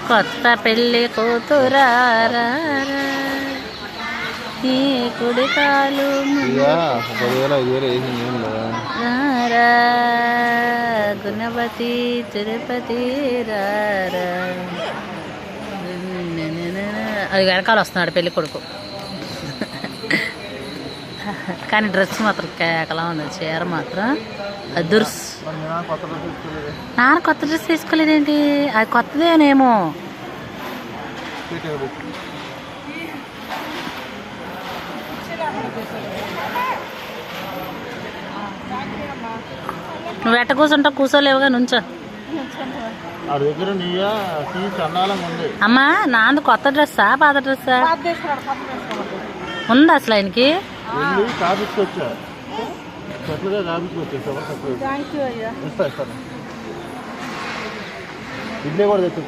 కొత్త పెళ్ళి కూతురారా నీ కుడి కాలు రారా గుణపతి తిరుపతి రారా. అది వెనకాల వస్తున్నాడు పెళ్ళి కొడుకు. కానీ డ్రెస్ మాత్రం కేకలా ఉంది. చీర మాత్రం దుర్స్. నాన్న కొత్త డ్రెస్ తీసుకోలేదేంటి? అది కొత్తదేనేమో. నువ్వు ఎట్ట కూర్చుంటావు? కూర్చోలేవుగా, నుంచో. అమ్మా నాంది కొత్త డ్రెస్సా పాత డ్రెస్సా ఉంది అసలు ఆయనకి? ఇడ్లీ కూడా తెచ్చు.